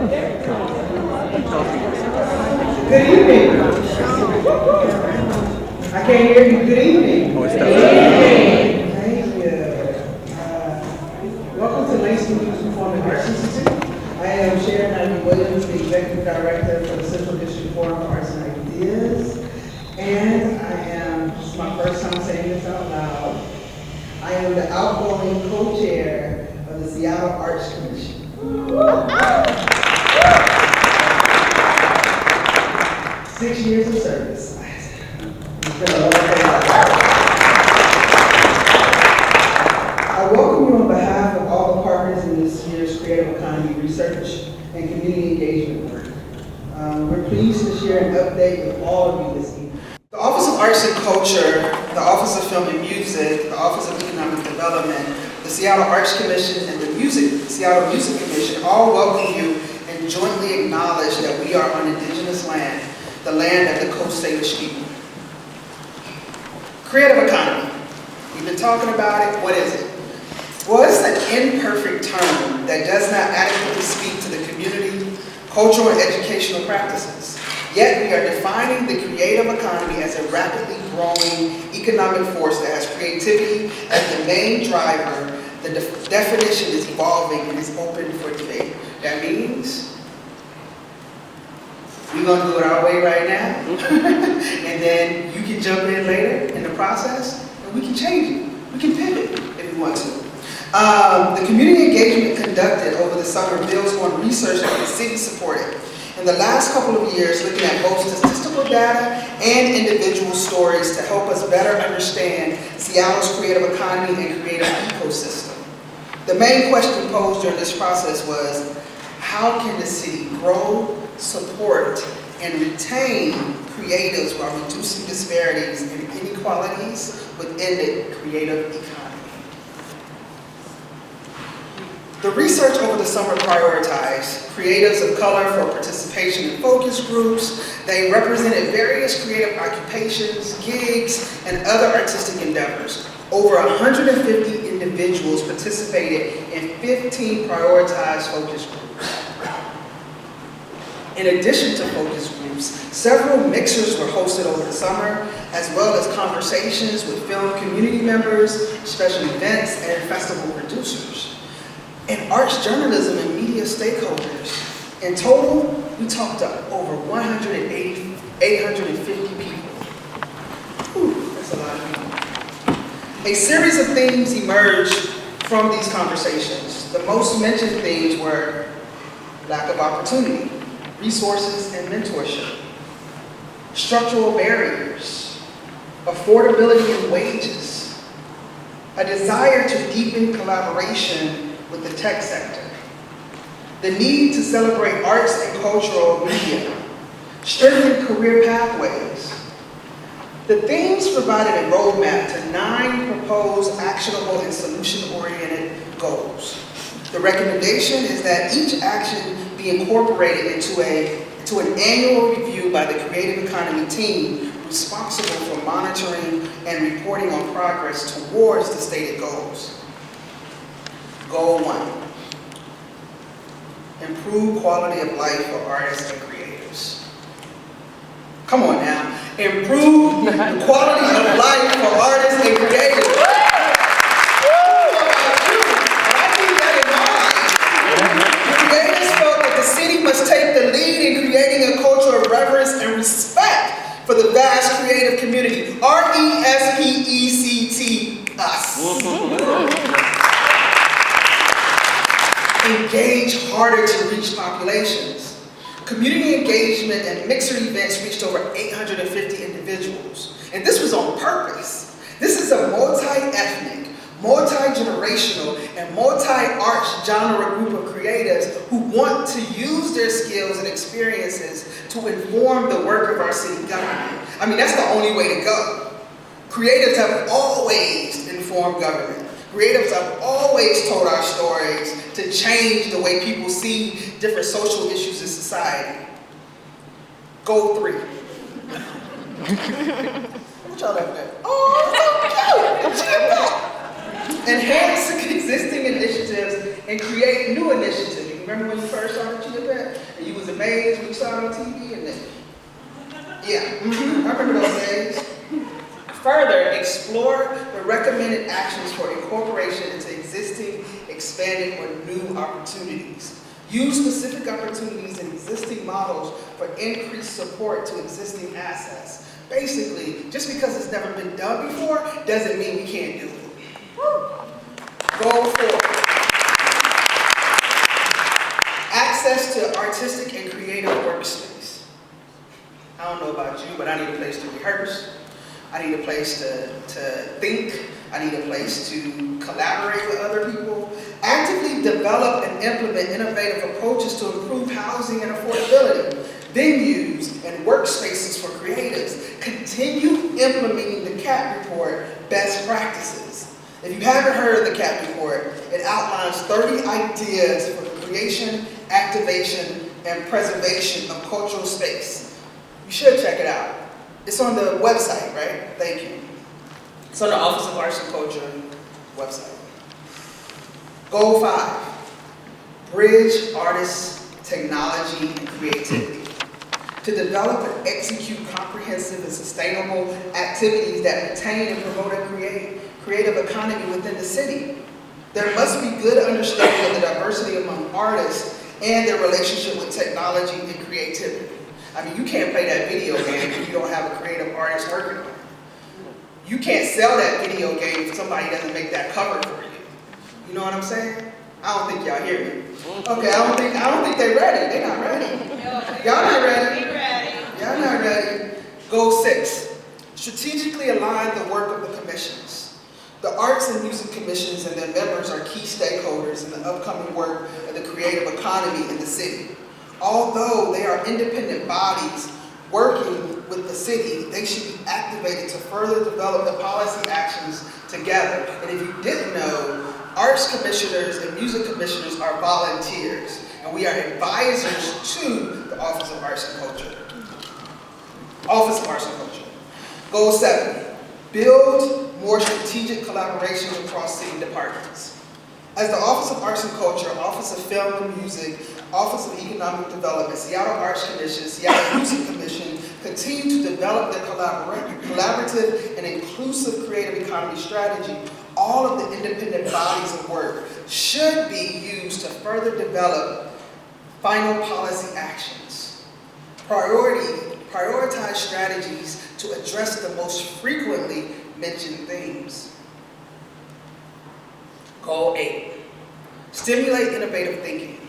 Good evening. I can't hear you. Good evening. Thank you. Welcome to Langston Hughes Performing Arts Institute. I am Sharon Ivy Williams, the Executive Director for the Central District Forum for Arts and Ideas. And I am, this is my first time saying this out loud, I am the outgoing co-chair of the Seattle Arts Commission. 6 years of service. It's been a long day. I welcome you on behalf of all the partners in this year's Creative Economy Research and Community Engagement work. We're pleased to share an update with all of you this evening. The Office of Arts and Culture, the Office of Film and Music, the Office of Economic Development, the Seattle Arts Commission, and the Seattle Music Commission all welcome you and jointly acknowledge that we are on indigenous land, the land of the Coast Salish people. Creative economy. We've been talking about it. What is it? Well, it's an imperfect term that does not adequately speak to the community, cultural, and educational practices. Yet we are defining the creative economy as a rapidly growing economic force that has creativity as the main driver. The definition is evolving and is open for debate. That means we're going to do it our way right now, and then you can jump in later in the process, and we can change it. We can pivot if we want to. The community engagement conducted over the summer builds on research that the city supported in the last couple of years, looking at both statistical data and individual stories to help us better understand Seattle's creative economy and creative ecosystem. The main question posed during this process was, how can the city grow, support, and retain creatives while reducing disparities and inequalities within the creative economy? The research over the summer prioritized creatives of color for participation in focus groups. They represented various creative occupations, gigs, and other artistic endeavors. Over 150 individuals participated in 15 prioritized focus groups. In addition to focus groups, several mixers were hosted over the summer, as well as conversations with film community members, special events, and festival producers, and arts journalism and media stakeholders. In total, we talked to over 850 people. Whew, that's a lot of people. A series of themes emerged from these conversations. The most mentioned themes were lack of opportunity, resources and mentorship, structural barriers, affordability and wages, a desire to deepen collaboration with the tech sector, the need to celebrate arts and cultural media, strengthen career pathways. The themes provided a roadmap to 9 proposed actionable and solution-oriented goals. The recommendation is that each action be incorporated into an annual review by the Creative Economy team responsible for monitoring and reporting on progress towards the stated goals. Goal 1, improve quality of life for artists and creators. Come on now, improve the quality of life for artists and creators. Must take the lead in creating a culture of reverence and respect for the vast creative community. RESPECT, us. Engage harder to reach populations. Community engagement and mixer events reached over 850 individuals. And this was on purpose. This is a multi-ethnic, multi-generational, and multi-arts genre group of creatives who want to use their skills and experiences to inform the work of our city government. I mean, that's the only way to go. Creatives have always informed government. Creatives have always told our stories to change the way people see different social issues in society. Goal 3. What y'all laughing at? Oh, so cute! Enhance existing initiatives and create new initiatives. You remember when you first started Chia and you was amazed when you saw it on TV and then, yeah, I remember those days. Further, explore the recommended actions for incorporation into existing, expanding, or new opportunities. Use specific opportunities and existing models for increased support to existing assets. Basically, just because it's never been done before doesn't mean we can't do it. Goal 4. Access to artistic and creative workspace. I don't know about you, but I need a place to rehearse. I need a place to think. I need a place to collaborate with other people. Actively develop and implement innovative approaches to improve housing and affordability, venues, and workspaces for creatives. Continue implementing the CAT report best practices. If you haven't heard of the CAT report, it outlines 30 ideas for the creation, activation, and preservation of cultural space. You should check it out. It's on the website, right? Thank you. It's on the Office of Arts and Culture website. Goal 5, bridge artists, technology, and creativity. To develop and execute comprehensive and sustainable activities that retain and promote a creative economy within the city. There must be good understanding of the diversity among artists and their relationship with technology and creativity. I mean, you can't play that video game if you don't have a creative artist working on it. You can't sell that video game if somebody doesn't make that cover for you. You know what I'm saying? I don't think y'all hear me. Okay, I don't think they're ready. They're not ready. Y'all not ready. Y'all not ready. Goal 6. Strategically align the work of the commissions. The Arts and Music Commissions and their members are key stakeholders in the upcoming work of the creative economy in the city. Although they are independent bodies working with the city, they should be activated to further develop the policy actions together. And if you didn't know, arts commissioners and music commissioners are volunteers, and we are advisors to the Office of Arts and Culture. Office of Arts and Culture. Goal 7, build more strategic collaborations across city departments. As the Office of Arts and Culture, Office of Film and Music, Office of Economic Development, Seattle Arts Commission, Seattle Music Commission continue to develop their collaborative and inclusive creative economy strategy. All of the independent bodies of work should be used to further develop final policy actions. Prioritize strategies to address the most frequently mentioned themes. Goal 8, stimulate innovative thinking.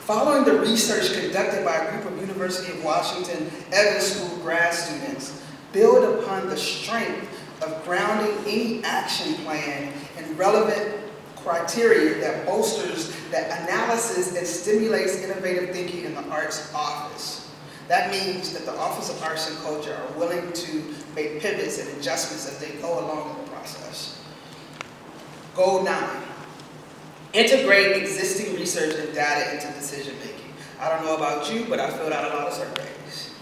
Following the research conducted by a group of University of Washington Evans School grad students, build upon the strength of grounding any action plan in relevant criteria that bolsters the analysis and stimulates innovative thinking in the Arts Office. That means that the Office of Arts and Culture are willing to make pivots and adjustments as they go along in the process. Goal 9, integrate existing research and data into decision making. I don't know about you, but I filled out a lot of surveys.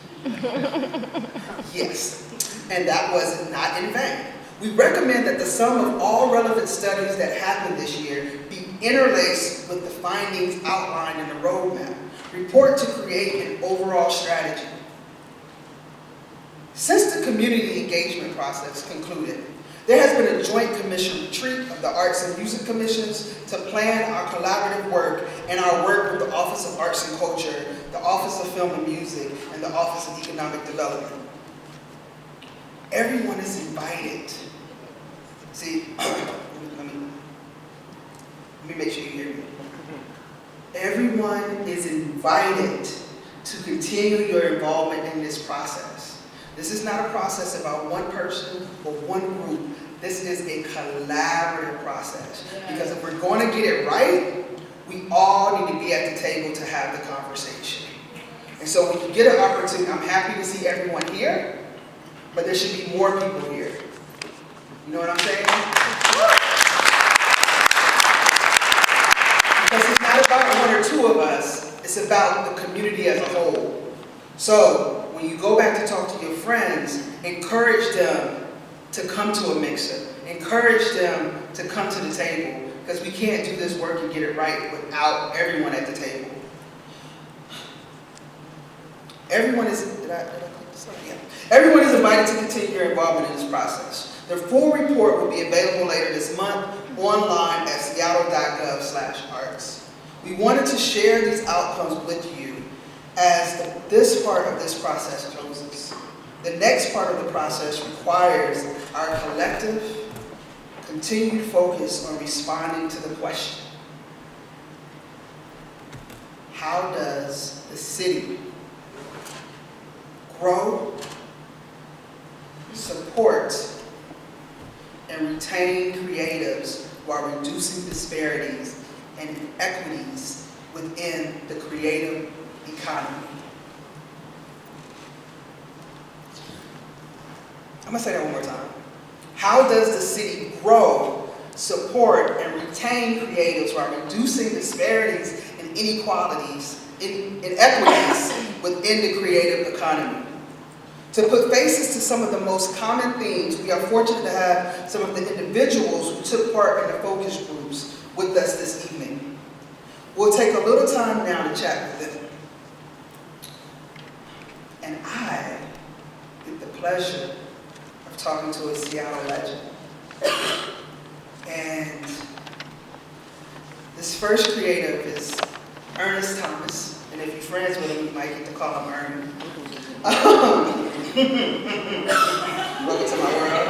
Yes, and that was not in vain. We recommend that the sum of all relevant studies that happened this year be interlaced with the findings outlined in the roadmap. Report to create an overall strategy. Since the community engagement process concluded, there has been a joint commission retreat of the Arts and Music Commissions to plan our collaborative work and our work with the Office of Arts and Culture, the Office of Film and Music, and the Office of Economic Development. Everyone is invited. See, let me make sure you hear me. Everyone is invited to continue your involvement in this process. This is not a process about one person or one group. This is a collaborative process. Because if we're going to get it right, we all need to be at the table to have the conversation. And so when you get an opportunity, I'm happy to see everyone here, but there should be more people here. You know what I'm saying? Because it's not about one or two of us, it's about the community as a whole. So when you go back to talk to your friends, encourage them to come to a mixer. Encourage them to come to the table, because we can't do this work and get it right without everyone at the table. Everyone is, did I click this slide? Yeah. Everyone is invited to continue your involvement in this process. The full report will be available later this month online at seattle.gov/arts. We wanted to share these outcomes with you as this part of this process closes. The next part of the process requires our collective, continued focus on responding to the question: how does the city grow, support, and retain creatives while reducing disparities and inequities within the creative economy? I'm gonna say that one more time. How does the city grow, support, and retain creatives while reducing disparities and inequities within the creative economy? To put faces to some of the most common themes, we are fortunate to have some of the individuals who took part in the focus groups with us this evening. We'll take a little time now to chat with them. And I get the pleasure of talking to a Seattle legend. And this first creative is Ernest Thomas. And if you're friends with him, you might get to call him Ernie. Welcome to my world.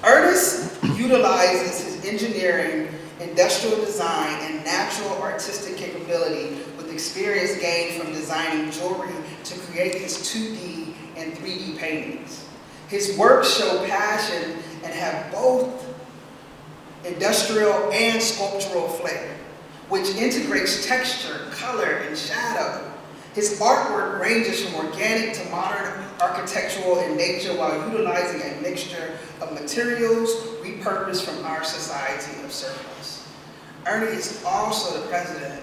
Ernest utilizes his engineering, industrial design, and natural artistic capability with experience gained from designing jewelry to create his 2D and 3D paintings. His works show passion and have both industrial and sculptural flair, which integrates texture, color, and shadow. His artwork ranges from organic to modern architectural in nature while utilizing a mixture of materials repurposed from our society of surplus. Ernie is also the president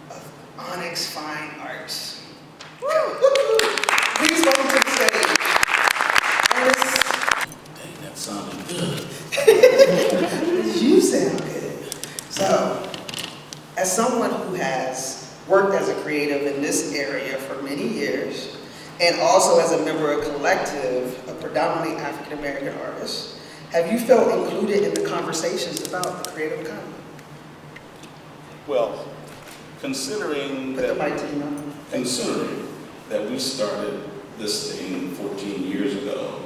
of Onyx Fine Arts. Please welcome to the stage, Ernest. Dang, that sounded good. You sound good. So, as someone who has worked as a creative in this area for many years, and also as a member of a collective of predominantly African-American artists, have you felt included in the conversations about the creative economy? Well, considering Put the mic to you now. considering that we started this thing 14 years ago,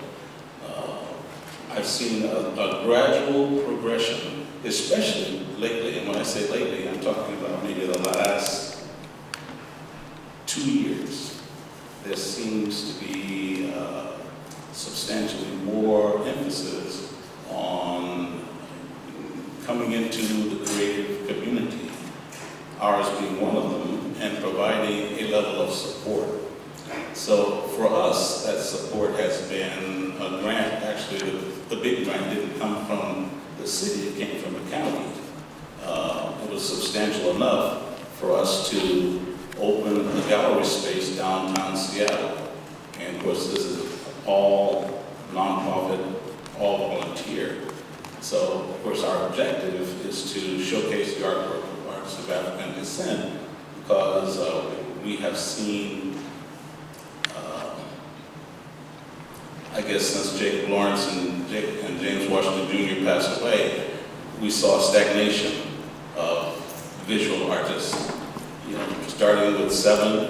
I've seen a gradual progression, especially lately. And when I say lately, I'm talking about maybe the last 2 years. There seems to be substantially more emphasis on coming into the creative community, ours being one of them, and providing a level of support. So for us, that support has been a grant. Actually, the big grant didn't come from the city, it came from the county. It was substantial enough for us to open a gallery space downtown Seattle. And of course, this is all nonprofit, all volunteer. So, of course, our objective is to showcase the artwork of artists of African descent, because we have seen, I guess since Jacob Lawrence and James Washington Jr. passed away, we saw stagnation of visual artists. You know, starting with 7,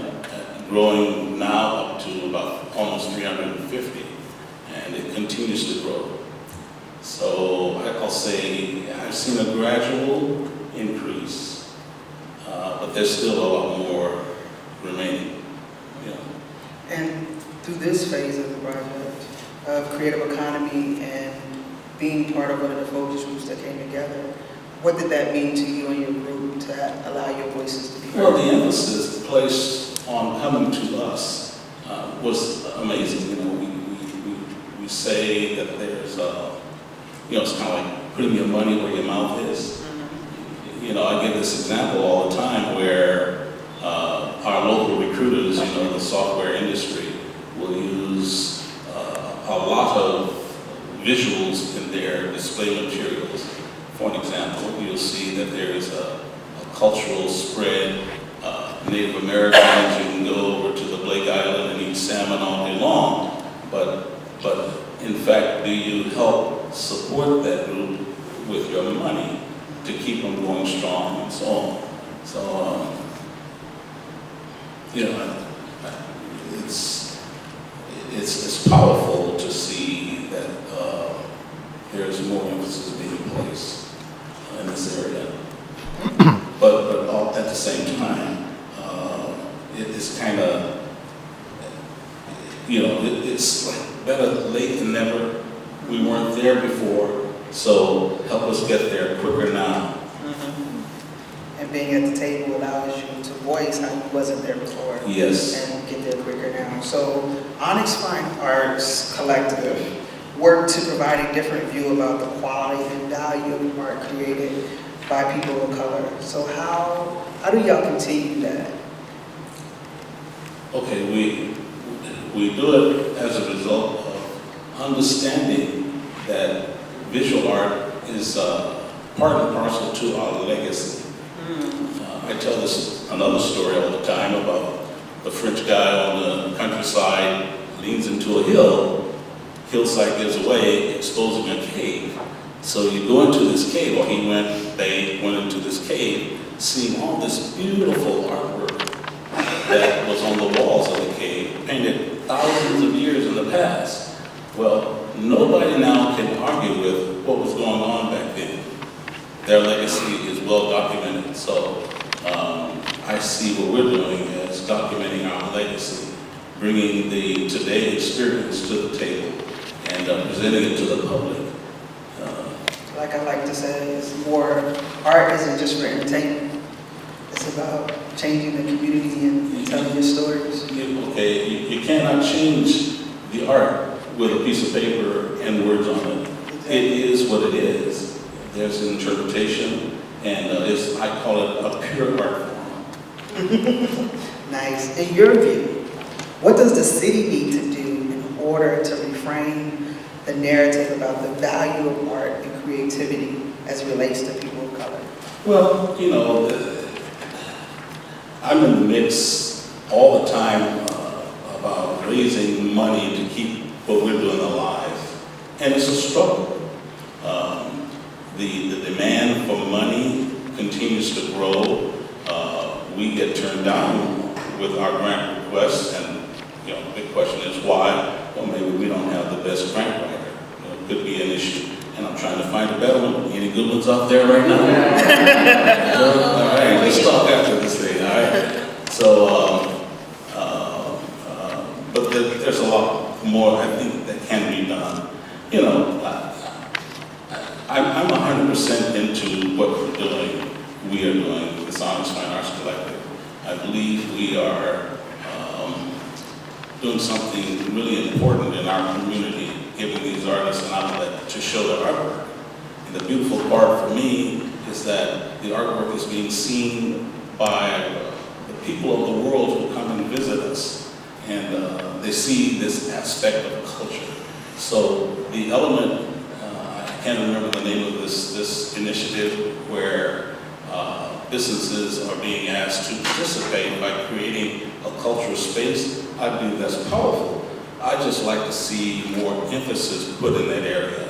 growing now up to about almost 350, and it continues to grow. So I'll say I've seen a gradual increase, but there's still a lot more remaining. You know. And through this phase of the project of creative economy and being part of one of the focus groups that came together, what did that mean to you and your group to allow your voices to be heard? Well, the emphasis placed on coming to us was amazing. You know, we say that there's it's kind of like putting your money where your mouth is. Mm-hmm. You know, I give this example all the time where our local recruiters, the software industry, will use a lot of visuals in their display materials. For an example, you'll see that there is a cultural spread Native Americans, you can go over to the Blake Island and eat salmon all day long, but in fact, do you help support that group with your money to keep them going strong and so on? So, you know, it's powerful to see that there's more emphasis being placed in this area. But all, at the same time, it's kind of, you know, it's like better late than never. We weren't there before, so help us get there quicker now. And being at the table allows you to voice how you wasn't there before. Yes. And get there quicker now. So Onyx Fine Arts Collective worked to provide a different view about the quality and value of art created by people of color. So how do y'all continue that? Okay, we do it as a result of understanding that visual art is part and parcel to our legacy. I tell this another story all the time about the French guy on the countryside leans into a hillside gives away, exposing a cave. So you go into this cave, or they went into this cave, seeing all this beautiful artwork that was on the walls of the cave, painted thousands of years in the past. Well, nobody now can argue with what was going on back then. Their legacy is well documented, so I see what we're doing as documenting our legacy, bringing the today experience to the table, and presenting it to the public. Like I like to say, it's more, art isn't just for entertainment. It's about changing the community and telling your stories. Okay, you cannot change the art with a piece of paper and words on it. It is what it is. There's an interpretation, and I call it a pure art form. Nice. In your view, what does the city need to do in order to reframe the narrative about the value of art and creativity as it relates to people of color? Well, you know, I'm in the mix all the time about raising money to keep what we're doing alive. And it's a struggle. The demand for money continues to grow. We get turned down with our grant requests, and you know, the big question is why? Well, maybe we don't have the best grant writer. You know, it could be an issue. And I'm trying to find a better one. Any good ones out there right now? All right, let's talk after this thing, all right? So, but there's a lot more I think that can be done. You know, I'm 100% into what we are doing with the Onyx Fine Arts Collective. I believe we are doing something really important in our community, giving these artists an outlet to show their artwork. And the beautiful part for me is that the artwork is being seen by the people of the world who come and visit us. And they see this aspect of culture. So the element, I can't remember the name of this initiative where businesses are being asked to participate by creating a cultural space. I believe that's powerful. I just like to see more emphasis put in that area.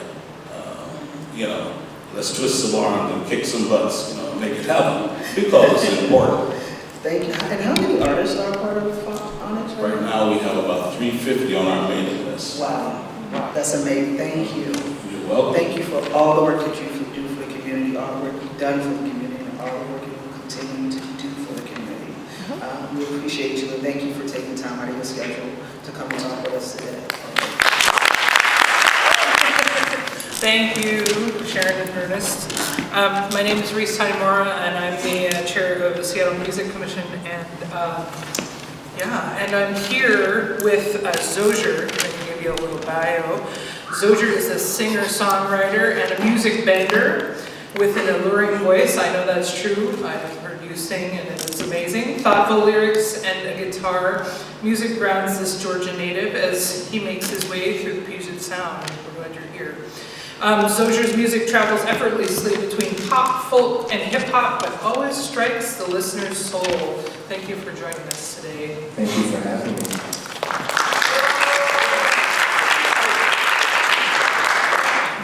You know, let's twist some arms and kick some butts, you know, make it happen, because it's important. Thank you. And how many artists are part of Onyx? Right now we have about 350 on our mailing list. Wow. That's amazing. Thank you. You're welcome. Thank you for all the work that you do for the community, all the work you've done for the community, and all the work you will continue to do for the community. We appreciate you, and thank you for taking time out of your schedule to come and talk with us today. Thank you, Sharon and Ernest. My name is Reese Tanimura, and I'm the chair of the Seattle Music Commission. And and I'm here with Zozier. I can give you a little bio. Zozier is a singer-songwriter and a music bender with an alluring voice. I know that's true. I've heard you sing, and it's amazing. Thoughtful lyrics and a guitar. Music grounds this Georgia native as he makes his way through the Puget Sound. We're glad you're here. Zozer's music travels effortlessly between pop, folk, and hip-hop, but always strikes the listener's soul. Thank you for joining us today. Thank you for having me.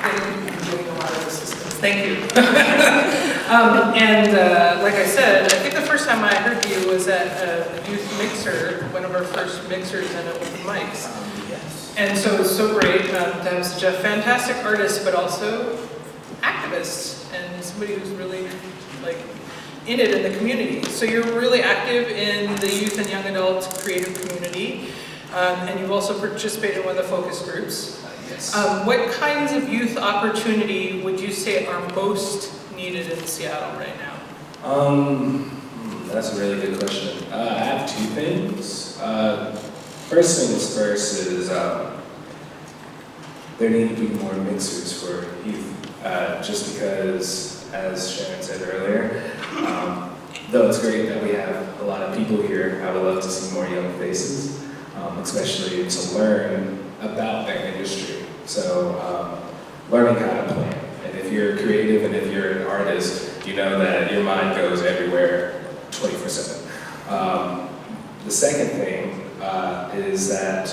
I'm doing a lot of assistance. Thank you. Like I said, I think the first time I heard you was at a youth mixer, one of our first mixers and open mics. Yes. And so it's so great to have such a fantastic artist, but also activist and somebody who's really like in it in the community. So you're really active in the youth and young adult creative community, and you've also participated in one of the focus groups. Yes. What kinds of youth opportunity would you say are most needed in Seattle right now? That's a really good question. I have two things. First things first is there need to be more mixers for youth. Just because, as Sharon said earlier, though it's great that we have a lot of people here, I would love to see more young faces, especially to learn about their industry. So learning how to plan. And if you're creative and if you're an artist, you know that your mind goes everywhere 24/7. The second thing is that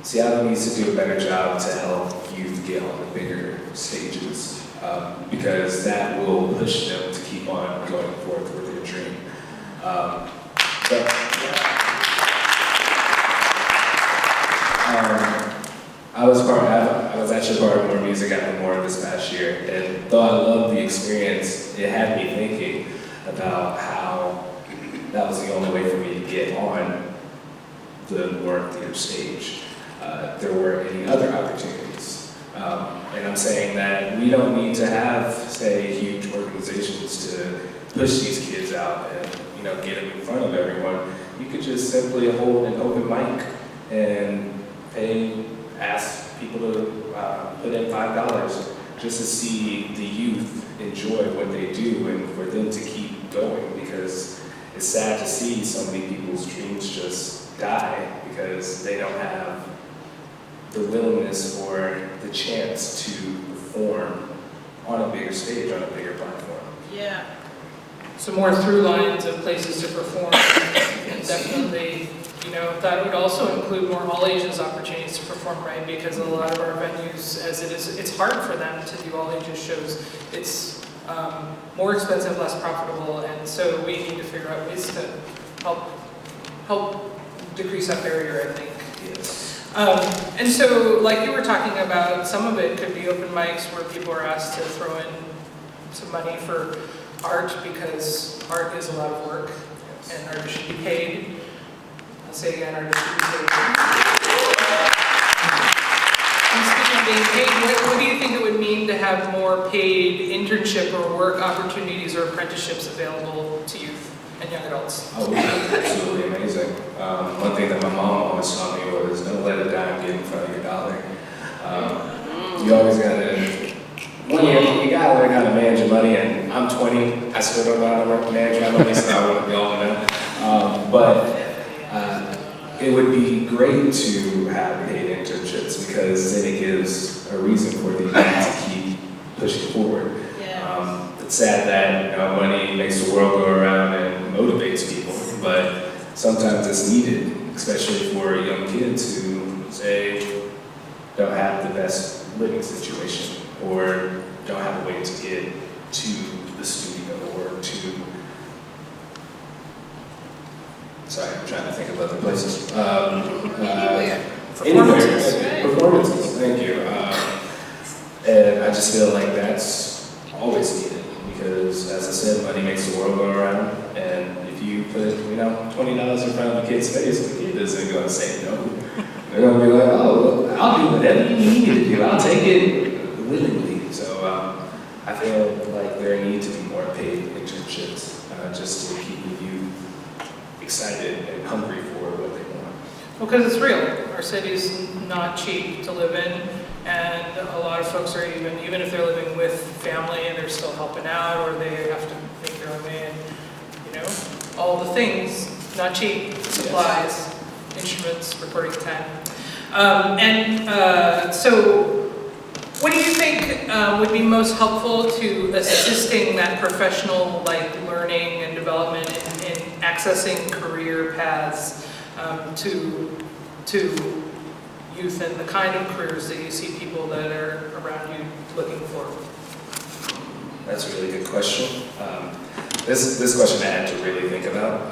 Seattle needs to do a better job to help youth get on the bigger stages, because that will push them to keep on going forth with their dream. I was actually part of More Music at the More this past year, and though I loved the experience, it had me thinking about how that was the only way for me to get on the More Theater stage. There weren't any other opportunities. And I'm saying that we don't need to have, say, huge organizations to push these kids out and get them in front of everyone. You could just simply hold an open mic and ask people to put in $5 just to see the youth enjoy what they do and for them to keep going, because it's sad to see so many people's dreams just die because they don't have the willingness or the chance to perform on a bigger stage, on a bigger platform. Yeah. So more through lines of places to perform, and definitely, that would also include more all ages opportunities to perform, right? Because a lot of our venues, as it is, it's hard for them to do all ages shows. It's more expensive, less profitable, and so we need to figure out ways to help decrease that barrier, I think. Yes. And so, like you were talking about, some of it could be open mics where people are asked to throw in some money for art, because art is a lot of work, and artists should be paid. I'll say again, artists should be paid. And speaking of being paid, what do you think it would mean to have more paid internship or work opportunities or apprenticeships available to youth and young adults? Oh, absolutely amazing. One thing that my mom always taught me was don't let a dime get in front of your dollar. You always gotta, you gotta learn how to manage your money, and I'm 20, I still don't know how to manage my money, so I wouldn't be all in that. But it would be great to have paid internships, because then it gives a reason for the youth to keep pushing forward. It's sad that money makes the world go around and motivates people, but sometimes it's needed, especially for young kids who, say, don't have the best living situation or don't have a way to get to the studio or to... Sorry, I'm trying to think of other places. Performances. Performances, thank you. And I just feel like that's always needed, because, as I said, money makes the world go around, and if you put, $20 in front of a kid's face, the kid isn't going to say no. They're going to be like, oh, I'll do whatever you need me to do. I'll take it willingly. So I feel like there need to be more paid internships, just to keep the youth excited and hungry for what they want. Well, because it's real. Our city's not cheap to live in, and a lot of folks are even if they're living with family and they're still helping out, or they have to make their own way, and all the things, not cheap, supplies, instruments, recording time. So What do you think would be most helpful to assisting that professional learning and development in accessing career paths to youth and the kind of careers that you see people that are around you looking for? That's a really good question. This question I had to really think about.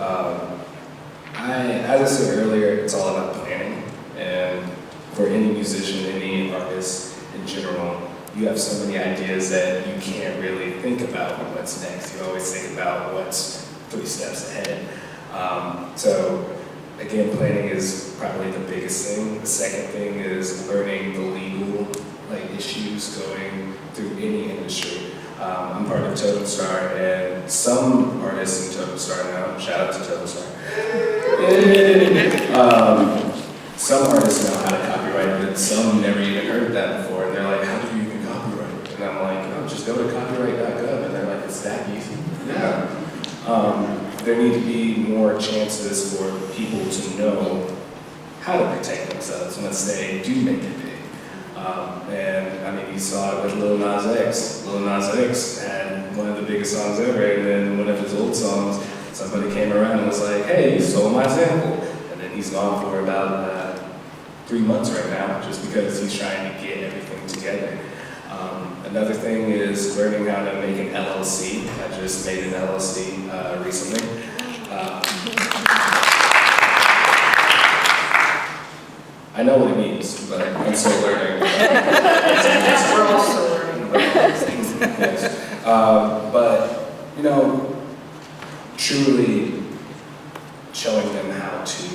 As I said earlier, it's all about planning. And for any musician, any artist in general, you have so many ideas that you can't really think about what's next. You always think about what's 3 steps ahead. So again, planning is probably the biggest thing. The second thing is learning the legal issues going through any industry. I'm part of Totem Star, and some artists in Totem Star now, shout out to Totem Star. Some artists know how to copyright, but some never even heard that before. And they're like, how do you even copyright? And I'm like, oh, just go to copyright.gov. And they're like, it's that easy? Yeah. There need to be more chances for people to know how to protect themselves once they do make it big. And I mean, you saw it with Lil Nas X. Lil Nas X had one of the biggest songs ever, and then one of his old songs, somebody came around and was like, hey, you stole my sample. And then he's gone for about 3 months right now, just because he's trying to get everything together. Another thing is learning how to make an LLC. I just made an LLC recently. I know what it means, but I'm still learning. We're all still learning about these things. Yes. But, truly showing them how to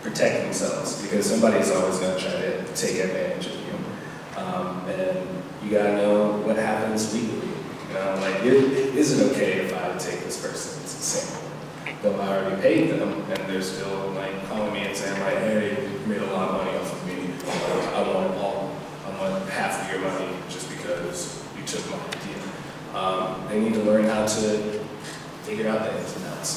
protect themselves, because somebody's always going to try to take advantage of you. And you got to know what happens legally. Is it okay if I take this person's sample? Though I already paid them, and they're still calling me and saying hey, you made a lot of money off of me. I want half of your money just because you took my idea. They need to learn how to figure out the ins and outs.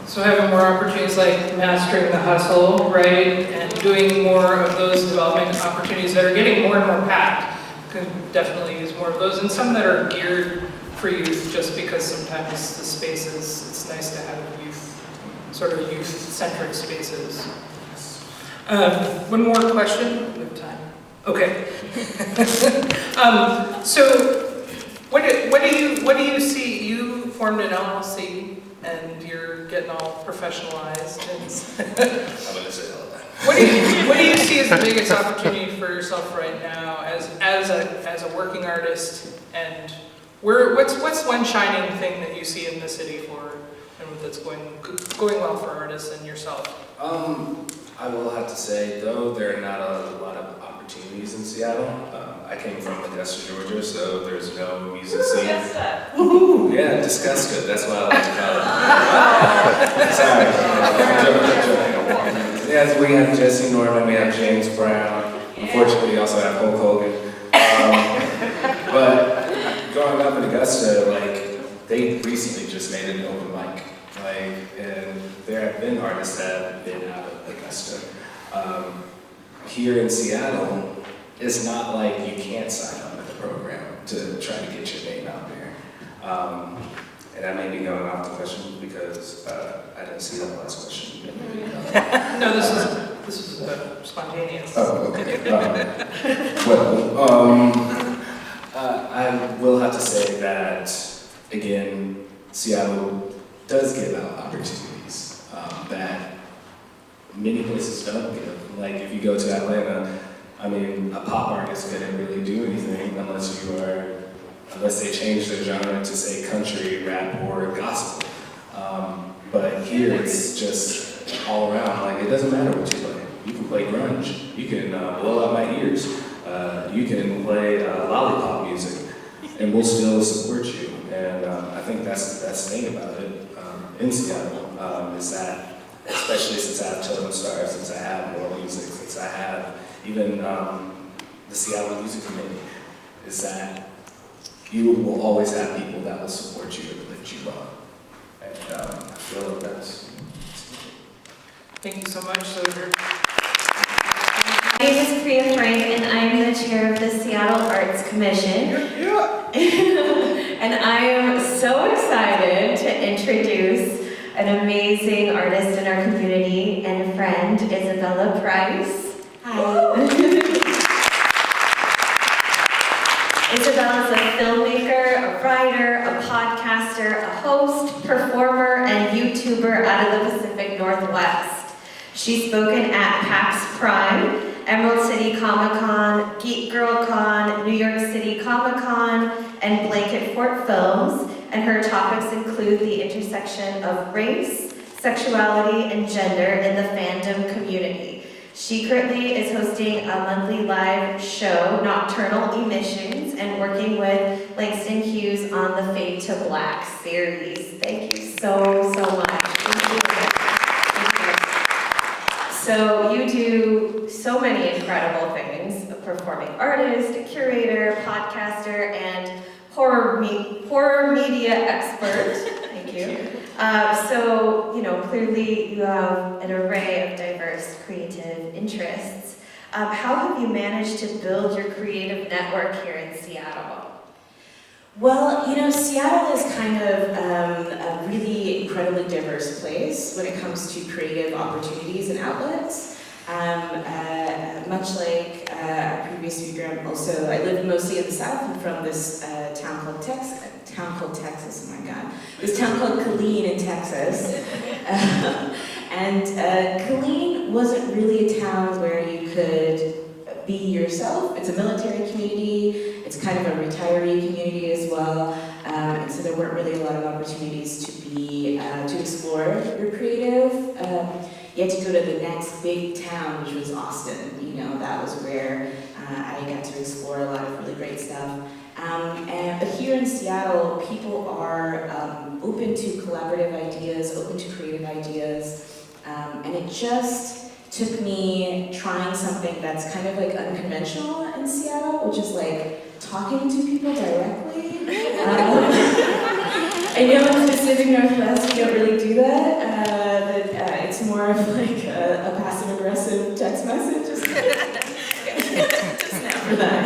So having more opportunities like Mastering the Hustle, right, and doing more of those development opportunities that are getting more and more packed. Could definitely use more of those, and some that are geared for youth, just because sometimes the spaces, it's nice to have youth-centric spaces. One more question? We have time. Okay. So, what do you see? You formed an LLC, and you're getting all professionalized. I'm going to say all that. What do you see as the biggest opportunity for yourself right now, as a working artist, and what's one shining thing that you see in the city and that's going well for artists and yourself? I will have to say, though, there are not a lot of opportunities in Seattle. I came from Augusta, Georgia, so there's no music scene. Woohoo! Yeah, Disgusta, that's what I like to call it. Sorry. Yeah, we have Jesse Norman, we have James Brown. Unfortunately, we also have Hulk Hogan. But growing up in Augusta, they recently just made an open mic. And there have been artists that have been out of Augusta. Here in Seattle, it's not like you can't sign up with the program to try to get your name out there. And I may be going off the question because I didn't see that last question. No, this is spontaneous. Oh, okay. I will have to say that, again, Seattle does give out opportunities that many places don't give. If you go to Atlanta, a pop artist couldn't really do anything unless they change their genre to say country, rap, or gospel. But here it's just all around. It doesn't matter what you play. You can play grunge. You can blow out my ears. You can play lollipop music, and we'll still support you. And I think that's the best thing about it in Seattle, is that, especially since I have Totem Star, since I have more music, since I have even the Seattle Music Committee, is that you will always have people that will support you and lift you up. And I feel like that's... Thank you so much, Sojourn. My name is Priya Frank, and I'm the chair of the Seattle Commission. Yeah. And I am so excited to introduce an amazing artist in our community and friend, Isabella Price. Hi. Isabella is a filmmaker, a writer, a podcaster, a host, performer, and YouTuber out of the Pacific Northwest. She's spoken at PAX Prime, Emerald City Comic Con, Geek Girl Con, New York City Comic Con, and Blanket Fort Films, and her topics include the intersection of race, sexuality, and gender in the fandom community. She currently is hosting a monthly live show, Nocturnal Emissions, and working with Langston Hughes on the Fade to Black series. Thank you so much. Thank you. So you do so many incredible things: a performing artist, a curator, podcaster, and horror media expert. Thank you. So, clearly you have an array of diverse creative interests. How have you managed to build your creative network here in Seattle? Well, Seattle is kind of a really incredibly diverse place when it comes to creative opportunities and outlets. Much like our previous speaker, I live mostly in the South. I'm from this town called Texas. Oh my God! This town called Killeen in Texas, and Killeen wasn't really a town where you could be yourself. It's a military community. It's kind of a retiree community as well, and so there weren't really a lot of opportunities to explore your creative. You had to go to the next big town, which was Austin. That was where I got to explore a lot of really great stuff. But here in Seattle, people are open to collaborative ideas, open to creative ideas, and it just took me trying something that's kind of like unconventional in Seattle, which is like talking to people directly. I know in the Pacific Northwest we don't really do that, but it's more of like a passive-aggressive text message. Just now for that.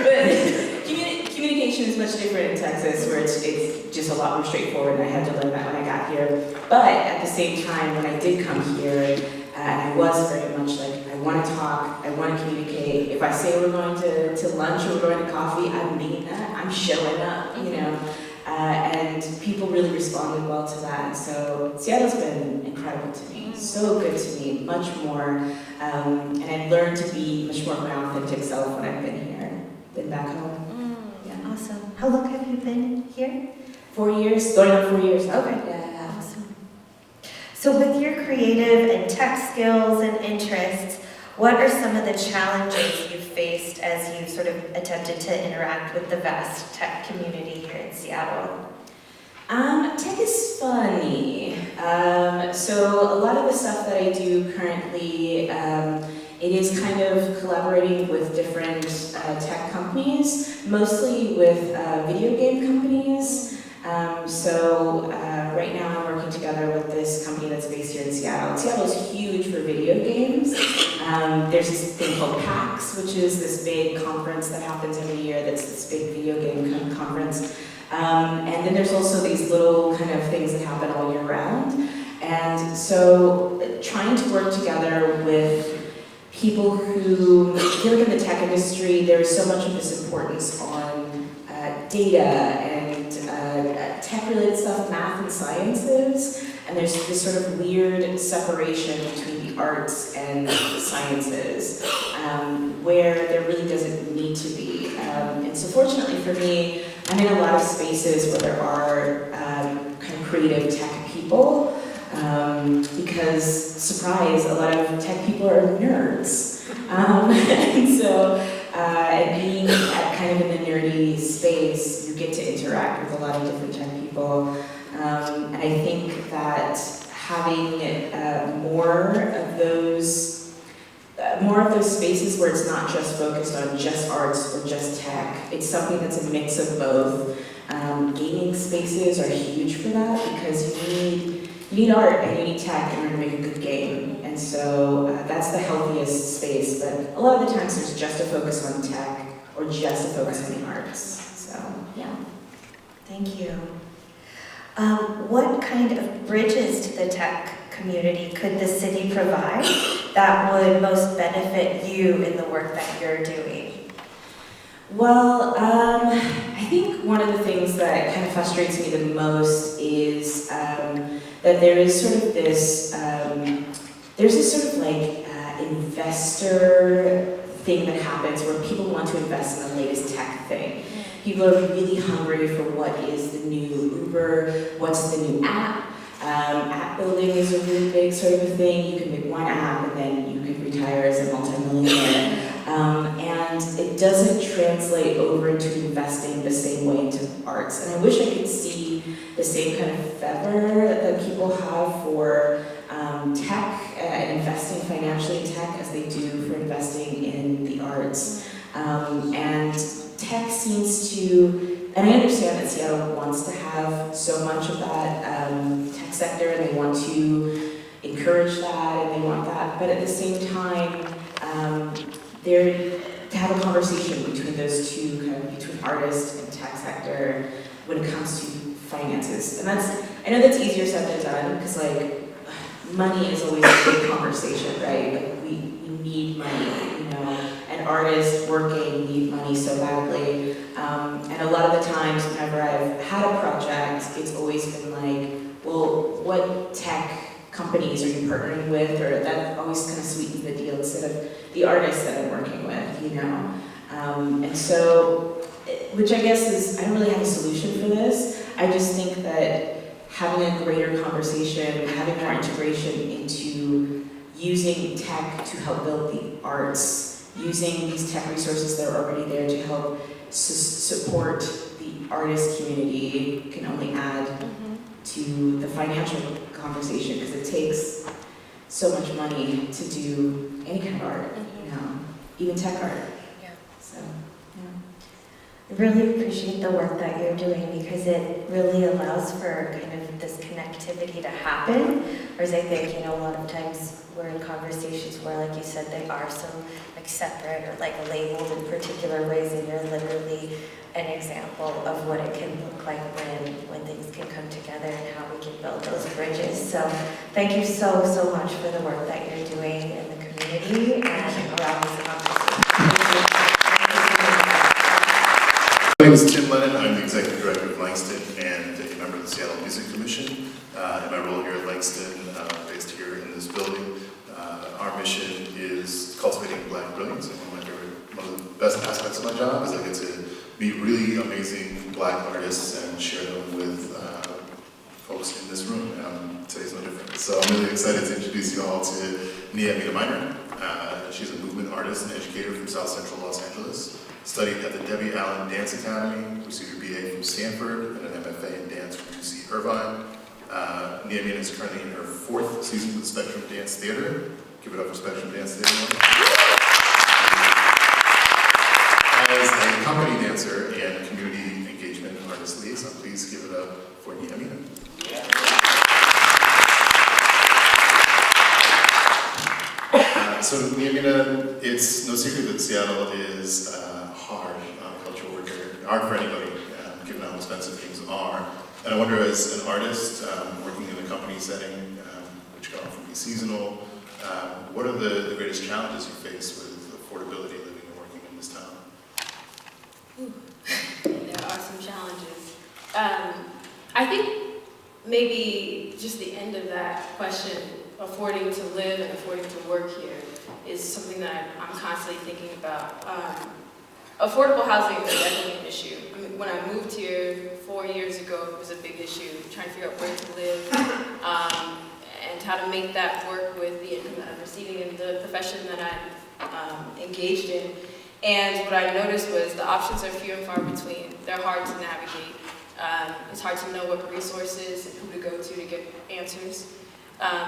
But communication is much different in Texas, where it's just a lot more straightforward, and I had to learn that when I got here. But at the same time, when I did come here, and I was very much like, I want to talk, I want to communicate. If I say we're going to lunch or we're going to coffee, I mean that. I'm showing up, and people really responded well to that. And so Seattle's been incredible to me, so good to me, much more. And I've learned to be much more of my authentic self when I've been here than back home. Yeah. Awesome. How long have you been here? 4 years, going on 4 years. Okay. Yeah. Awesome. So with your creative and tech skills and interests, what are some of the challenges you've faced as you've sort of attempted to interact with the vast tech community here in Seattle? Tech is funny. So a lot of the stuff that I do currently, it is kind of collaborating with different tech companies, mostly with video game companies. Right now I'm working together with this company that's based here in Seattle. Seattle is huge for video games. There's this thing called PAX, which is this big conference that happens every year. That's this big video game conference. And then there's also these little kind of things that happen all year round. And so trying to work together with people who, I feel like in the tech industry, there is so much of this importance on data and tech-related stuff, math and sciences, and there's this sort of weird separation between the arts and the sciences, where there really doesn't need to be. And so fortunately for me, I'm in a lot of spaces where there are kind of creative tech people, because, surprise, a lot of tech people are nerds. And so being at kind of in the nerdy space, you get to interact with a lot of different tech people. And I think that having more of those spaces where it's not just focused on just arts or just tech, it's something that's a mix of both. Gaming spaces are huge for that, because you need art and you need tech in order to make a good game. And so that's the healthiest space. But a lot of the times there's just a focus on tech or just a focus on the arts. So, yeah. Thank you. What kind of bridges to the tech community could the city provide that would most benefit you in the work that you're doing? Well, I think one of the things that kind of frustrates me the most is that there is sort of this, there's this sort of like investor thing that happens where people want to invest in the latest tech thing. People are really hungry for what is the new Uber, what's the new app. App building is a really big sort of a thing. You can make one app and then you could retire as a multimillionaire. And it doesn't translate over into investing the same way into arts. And I wish I could see the same kind of fervor that people have for tech and investing financially in tech as they do for investing in the arts. And tech seems to, and I understand that Seattle wants to have so much of that tech sector and they want to encourage that and they want that, but at the same time, to have a conversation between those two, kind of between artists and tech sector when it comes to finances. And I know that's easier said than done, because like, money is always a big conversation, right? Like we need money, you know, and artists working need money so badly. And a lot of the times whenever I've had a project, it's always been like, well, what tech companies are you partnering with? Or that always kind of sweetens the deal instead of the artists that I'm working with, you know? And so, which I guess is, I don't really have a solution for this. I just think that having a greater conversation, having more integration into using tech to help build the arts, using these tech resources that are already there to help support the artist community can only add to the financial conversation, because it takes so much money to do any kind of art, you know, even tech art. Yeah. So, yeah. I really appreciate the work that you're doing because it really allows for kind of this connectivity to happen. Whereas I think, you know, a lot of times we're in conversations where, like you said, they are so like separate or like labeled in particular ways, and you're literally an example of what it can look like when things can come together and how we can build those bridges. So thank you so much for the work that you're doing in the community and around this conversation. My name is Tim Lennon. I'm the Executive Director of Langston and a member of the Seattle Music Commission. In my role here at Langston, based here in this building, our mission is cultivating Black brilliance. And one of the best aspects of my job is I get to meet really amazing Black artists and share them with folks in this room. Today's no different. So I'm really excited to introduce you all to Nia Amina Minor. She's a movement artist and educator from South Central Los Angeles. Studied at the Debbie Allen Dance Academy, received her BA from Stanford, and an MFA in dance from UC Irvine. Nia Amina is currently in her 4th season with Spectrum Dance Theater. Give it up for Spectrum Dance Theater. As a company dancer and community engagement artist liaison, please give it up for Nia Amina. So Nia Amina, it's no secret that Seattle is hard cultural worker, hard for anybody, given how expensive things are. And I wonder, as an artist working in a company setting, which can often be seasonal, what are the greatest challenges you face with affordability living and working in this town? There are some challenges. I think maybe just the end of that question, affording to live and affording to work here, is something that I'm constantly thinking about. Affordable housing is definitely an issue. I mean, when I moved here 4 years ago, it was a big issue, trying to figure out where to live and how to make that work with the income that I'm receiving and the profession that I'm engaged in. And what I noticed was the options are few and far between. They're hard to navigate. It's hard to know what resources and who to go to get answers.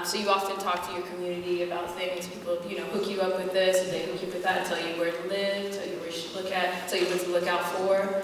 So you often talk to your community about things. People, hook you up with this, and they hook you up with that, tell you where to live, tell you where you should look at, tell you what to look out for.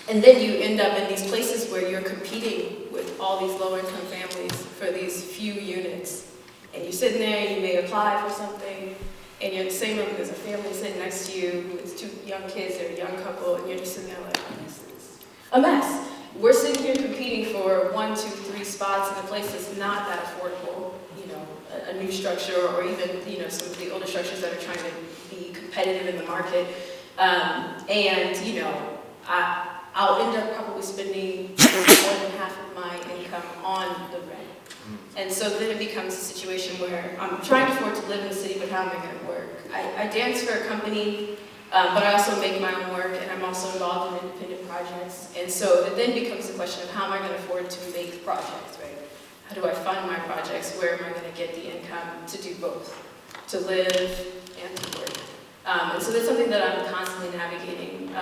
And then you end up in these places where you're competing with all these low-income families for these few units. And you're sitting there, and you may apply for something, and you're in the same room, there's a family sitting next to you with 2 young kids, they're a young couple, and you're just sitting there like, oh, this is a mess. We're sitting here competing for 1, 2, 3 spots in a place that's not that affordable, you know, a new structure, or even, you know, some of the older structures that are trying to be competitive in the market. And, you know, I'll end up probably spending more than half of my income on the rent. And so then it becomes a situation where I'm trying to afford to live in the city, but how am I going to work? I dance for a company, but I also make my own work, and I'm also involved in independent projects. And so it then becomes the question of how am I going to afford to make projects, right? How do I fund my projects? Where am I going to get the income to do both, to live and to work? And so that's something that I'm constantly navigating.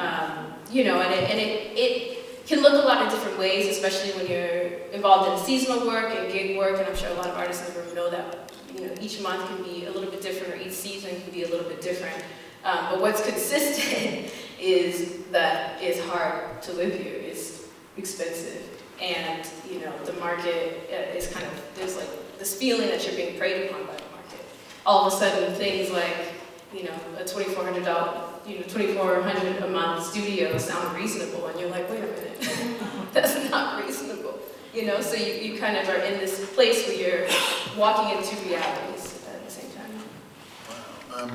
You know, and it can look a lot of different ways, especially when you're involved in seasonal work and gig work, and I'm sure a lot of artists in the room know that, you know, each month can be a little bit different, or each season can be a little bit different. But what's consistent is that it's hard to live here, it's expensive, and, you know, the market is kind of, there's like this feeling that you're being preyed upon by the market. All of a sudden, things like, you know, a $2,400 a month studio sound reasonable, and you're like, wait a minute, that's not reasonable. You know, so you kind of are in this place where you're walking into realities at the same time. Wow.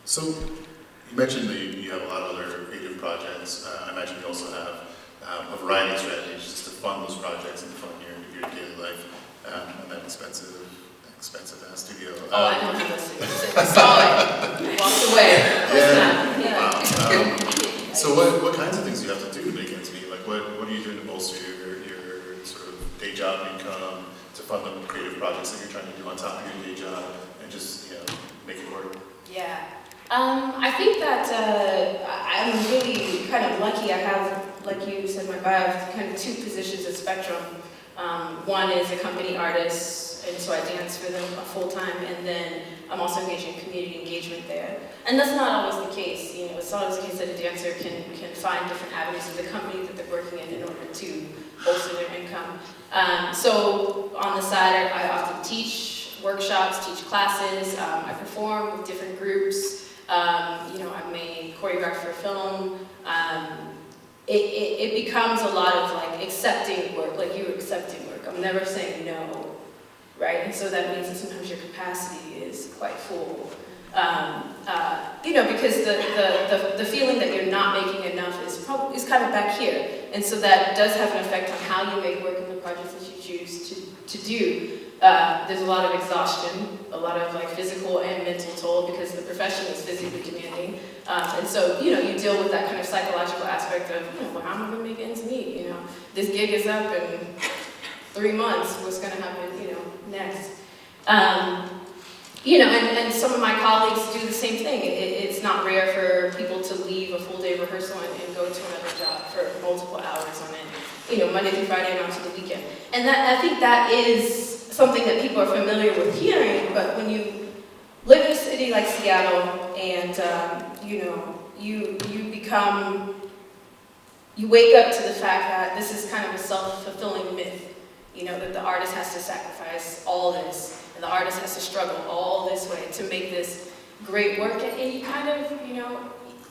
So you mentioned that you have a lot of other creative projects. I imagine you also have a variety of strategies just to fund those projects and fund your daily life, and that expensive ass studio. Oh, I don't have a studio. I saw it. Walked away. Yeah. Wow. So what kinds of things do you have to do to make ends meet? Like what are you doing to bolster your sort of day job income, to fund the creative projects that you're trying to do on top of your day job, and just, you know, make it work? Yeah. I think that I'm really kind of lucky. I have, like you said, my bio, I have kind of 2 positions at Spectrum. One is a company artist, and so I dance for them full-time, and then I'm also engaged in community engagement there. And that's not always the case. You know, it's not always the case that a dancer can find different avenues of the company that they're working in order to bolster their income. So on the side, I often teach workshops, teach classes, I perform with different groups. You know, I may choreograph for film. It becomes a lot of like accepting work, like you're accepting work. I'm never saying no, right? And so that means that sometimes your capacity is quite full. You know, because the feeling that you're not making enough is kind of back here. And so that does have an effect on how you make work in the projects that you choose to do. There's a lot of exhaustion, a lot of like physical and mental toll, because the profession is physically demanding. And so, you know, you deal with that kind of psychological aspect of, you know, well, how am I going to make ends meet? You know, this gig is up in 3 months, what's going to happen, you know, next? You know, and some of my colleagues do the same thing. It's not rare for people to leave a full day rehearsal and go to another job for multiple hours on end, you know, Monday through Friday and on to the weekend. And that, I think that is something that people are familiar with hearing, but when you live in a city like Seattle and, you know, you wake up to the fact that this is kind of a self-fulfilling myth, you know, that the artist has to sacrifice all this, and the artist has to struggle all this way to make this great work, and you kind of, you know,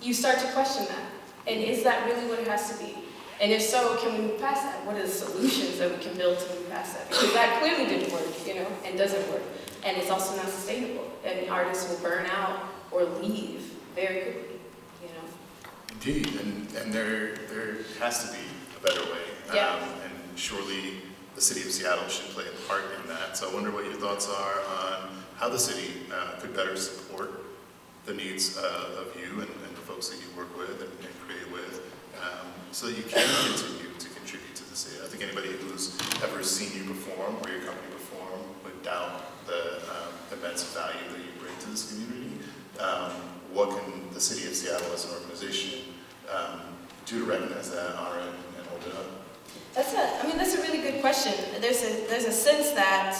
you start to question that. And is that really what it has to be? And if so, can we move past that? What are the solutions that we can build to move past that? Because that clearly didn't work, you know, and doesn't work. And it's also not sustainable. And artists will burn out or leave very quickly, you know. Indeed, and there has to be a better way. Yeah. And surely the city of Seattle should play a part in that. So I wonder what your thoughts are on how the city could better support the needs of you and the folks that you work with and create with, so that you can continue to contribute to the city. I think anybody who's ever seen you perform or your company perform would doubt the immense value that you bring to this community. What can the city of Seattle as an organization do to recognize that, honor it, and hold it up? That's a really good question. There's a sense that,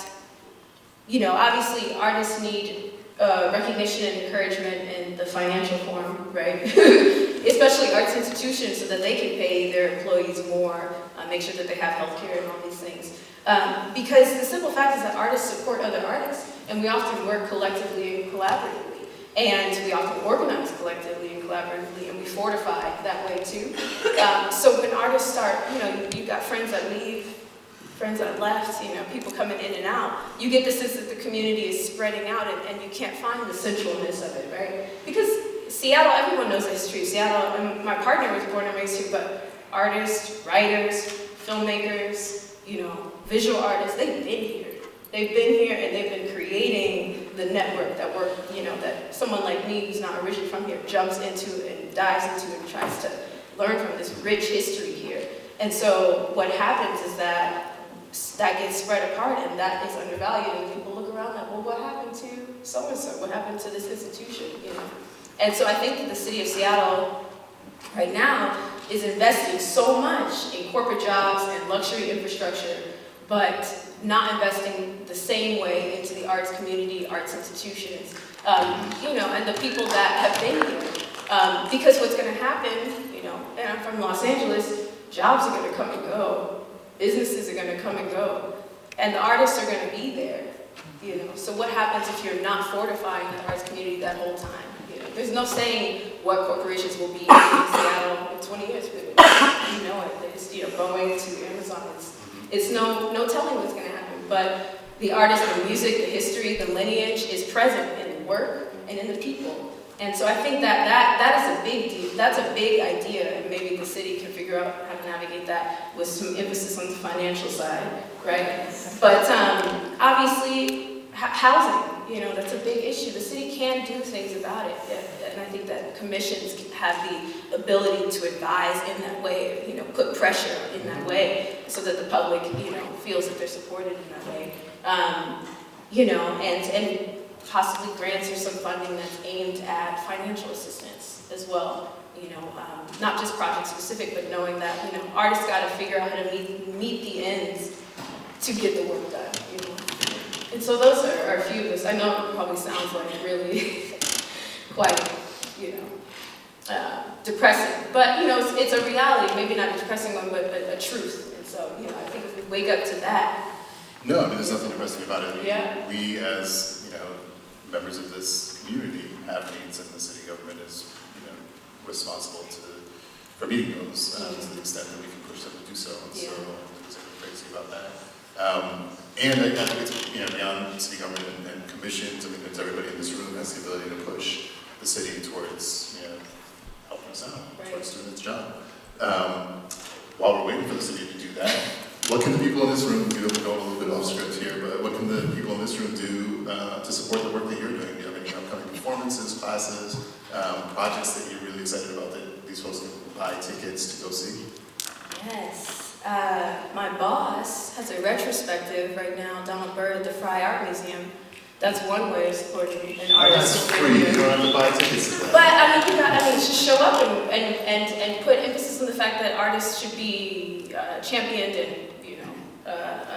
you know, obviously artists need recognition and encouragement in the financial form, right? especially arts institutions, so that they can pay their employees more, make sure that they have health care and all these things. Because the simple fact is that artists support other artists, and we often work collectively and collaboratively. And we often organize collectively and collaboratively, and we fortify that way too. So when artists start, you've got friends that leave, friends that left, people coming in and out, you get the sense that the community is spreading out, and you can't find the centralness of it, right? Because Seattle, everyone knows it's true. Seattle, and my partner was born and raised here, but artists, writers, filmmakers, visual artists, they've been here. They've been here and they've been creating the network that that someone like me who's not originally from here jumps into and dives into and tries to learn from this rich history here. And so what happens is that gets spread apart and that is undervalued, and people look around like, well, what happened to so-and-so? What happened to this institution? And so I think that the city of Seattle right now is investing so much in corporate jobs and luxury infrastructure, but not investing the same way into the arts community, arts institutions, and the people that have been here. Because what's going to happen, and I'm from Los Angeles, jobs are going to come and go, businesses are going to come and go, and the artists are going to be there. So what happens if you're not fortifying the arts community that whole time? There's no saying what corporations will be in Seattle in 20 years. It's Boeing to Amazon. It's no telling what's going to happen. But the artist, the music, the history, the lineage is present in the work and in the people. And so I think that is a big deal. That's a big idea, and maybe the city can figure out how to navigate that with some emphasis on the financial side, right? But obviously, housing. That's a big issue. The city can do things about it, and I think that commissions have the ability to advise in that way, put pressure in that way, so that the public, feels that they're supported in that way, and possibly grants or some funding that's aimed at financial assistance as well. Not just project specific, but knowing that artists got to figure out how to meet the ends to get the work done. And so those are a few of us. I know it probably sounds like really quite, depressing. But, it's a reality, maybe not a depressing one, but a truth. And so, I think if we wake up to that. No, there's nothing depressing about it. Yeah. We as, members of this community have needs, and the city government is, responsible for meeting those to the extent that we can push them to do so. And so there's nothing crazy about that. And I think it's beyond city government and commissions. I mean, there's everybody in this room has the ability to push the city towards helping us out, towards doing its job. While we're waiting for the city to do that, what can the people in this room do? We're going a little bit off script here, but what can the people in this room do to support the work that you're doing? Do you have any upcoming performances, classes, projects that you're really excited about that these folks can buy tickets to go see? Yes. My boss has a retrospective right now, Donald Byrd at the Frye Art Museum. That's one way of supporting an artist. That's free. You don't have to buy tickets to that. But just show up and put emphasis on the fact that artists should be championed and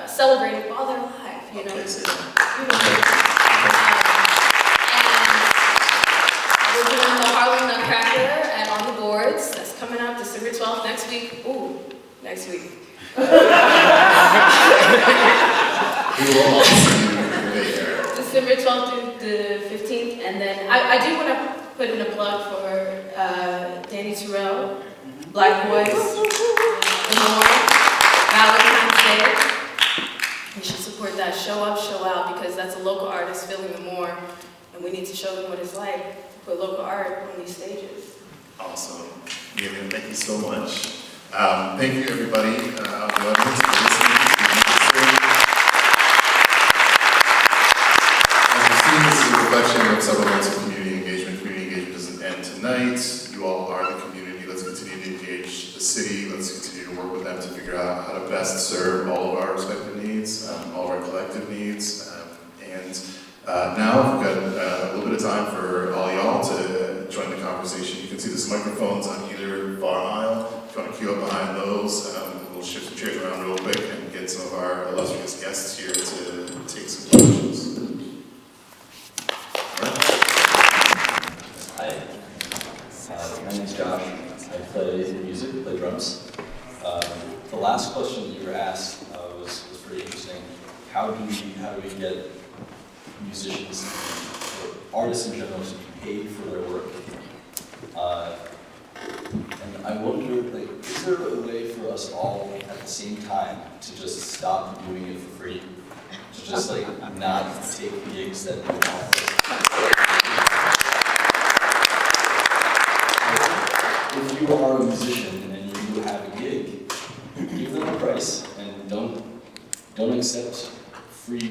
celebrated while they're alive. Okay, so We're doing the Harlem Nutcracker at On the Boards. That's coming up December 12th next week. Next week. we will all see you there. December 12th through the 15th. And then I do want to put in a plug for Danny Terrell, Black Boys, Valentine's Day. You should support that. Show up, show out, because that's a local artist filling the more, and we need to show them what it's like to put local art on these stages. Awesome. Vivian, thank you so much. Thank you, everybody, out in the audience, for listening. As you've seen, this is a reflection of several months of community engagement. Community engagement doesn't end tonight. You all are the community. Let's continue to engage the city. Let's continue to work with them to figure out how to best serve all of our respective needs, all of our collective needs. Now we've got a little bit of time for all y'all to join the conversation. You can see there's microphones on either far aisle. If you want to queue up behind those, we'll shift some chairs around real quick and get some of our illustrious guests here to take some questions. Hi, my name is Josh. how do we get musicians or artists in general to be paid for their work? And I wonder, like, is there a way for us all at the same time to just stop doing it for free? To just like not take gigs that we want? If you are a musician and you have a gig, give them a price and don't accept free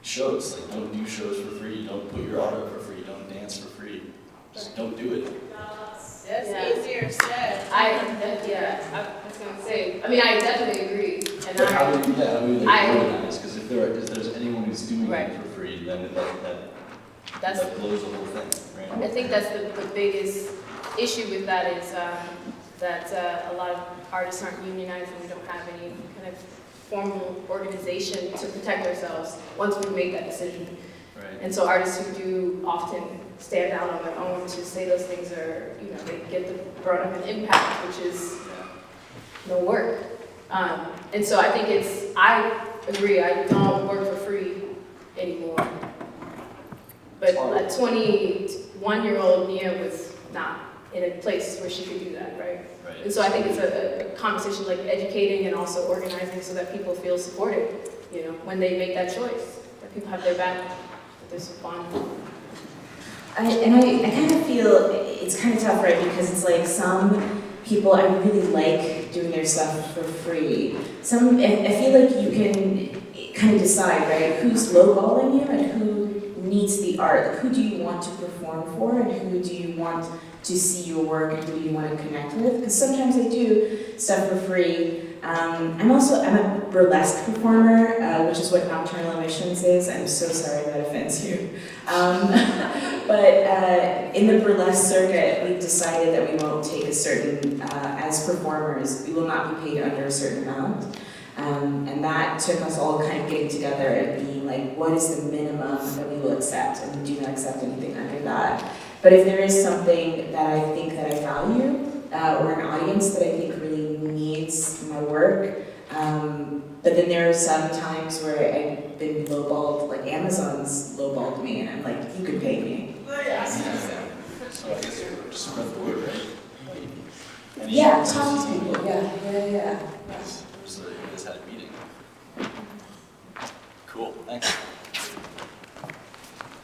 shows. Like, don't do shows for free. Don't put your art up for free. Don't dance for free. Just don't do it. That's easier said. I was gonna say, I mean, I definitely agree. And But how do we I- organize? Because if there's anyone who's doing Right. it for free, then that's, that blows the whole thing, right? I think that's the biggest issue with that is that a lot of artists aren't unionized and we don't have any kind of formal organization to protect ourselves once we make that decision. Right. And so artists who do often stand out on their own to say those things are, you know, they get the brunt of an impact, which is no work. And so I think I agree, I don't work for free anymore. But a 21-year-old Nia was not in a place where she could do that, right? Right. And so I think it's a conversation like educating and also organizing so that people feel supported, you know, when they make that choice, that people have their back, that there's some fun. I kind of feel it's kind of tough, right? Because it's like some people I really like doing their stuff for free. I feel like you can kind of decide, right? Who's lowballing you and who needs the art? Like, who do you want to perform for and who do you want to see your work and who do you want to connect with? Because sometimes I do stuff for free. I'm a burlesque performer, which is what Nocturnal Emissions is. I'm so sorry that offends you. But in the burlesque circuit, we've decided that we won't take a certain, as performers, we will not be paid under a certain amount. And that took us all kind of getting together and being like, what is the minimum that we will accept? And we do not accept anything under that. But if there is something that I think that I value, or an audience that I think really needs my work, but then there are some times where I've been lowballed, like Amazon's lowballed me, and I'm like, you could pay me. So I guess you just spread the word, right? Like, Yeah, talk to people, yeah. So you guys had a meeting. Cool, thanks.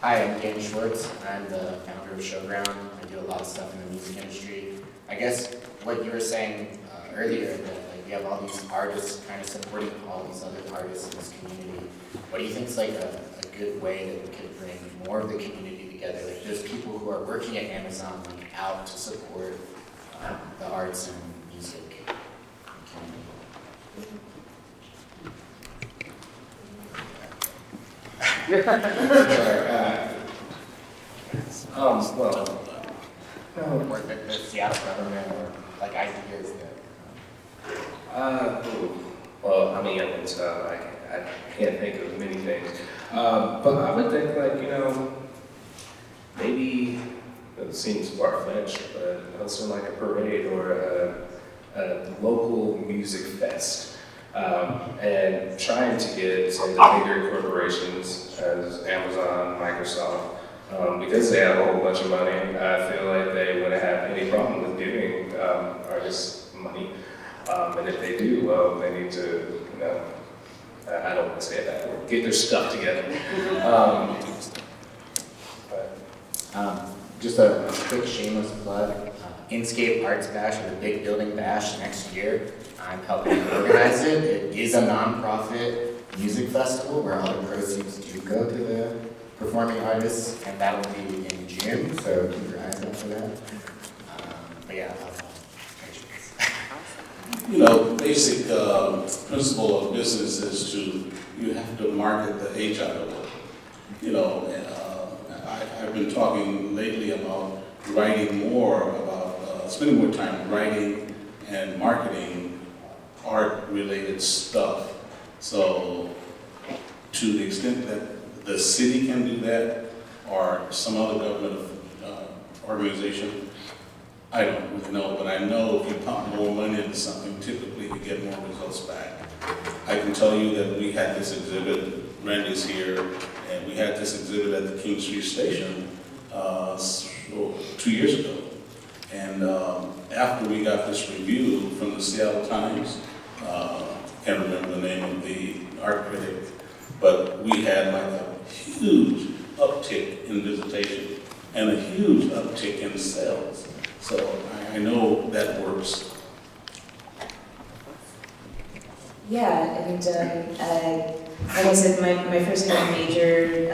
Hi, I'm Danny Schwartz. I'm the founder of Showground. I do a lot of stuff in the music industry. I guess what you were saying earlier, that like we have all these artists kind of supporting all these other artists in this community. What do you think is like a good way that we could bring more of the community together? Like there's people who are working at Amazon like out to support the arts and music or the Seattle government or like ideas that. Well, I'm a young so I can't think of many things. But I would think maybe it seems far-fetched, but also like a parade or a local music fest. And trying to get some of the bigger corporations as Amazon, Microsoft, because they have a whole bunch of money, I feel like they wouldn't have any problem with giving artists money. And if they do, well, they need to, I don't want to say that word, get their stuff together. Just a quick shameless plug. Inkscape Arts Bash, or the Big Building Bash next year. I'm helping organize it. It is a non-profit music festival where all the proceeds do go to the performing artists, and that'll be in June, so keep your eyes out for that. But yeah, Basic principle of business is you have to market the H out of it. I've been talking lately about writing more about, spending more time writing and marketing art-related stuff. So to the extent that the city can do that, or some other government organization, I don't really know, but I know if you pump more money into something, typically you get more results back. I can tell you that we had this exhibit Randy's here, and we had this exhibit at the King Street Station 2 years ago. And after we got this review from the Seattle Times, can't remember the name of the art critic, but we had like a huge uptick in visitation and a huge uptick in sales. So I know that works. Yeah, and like I said, my first kind of major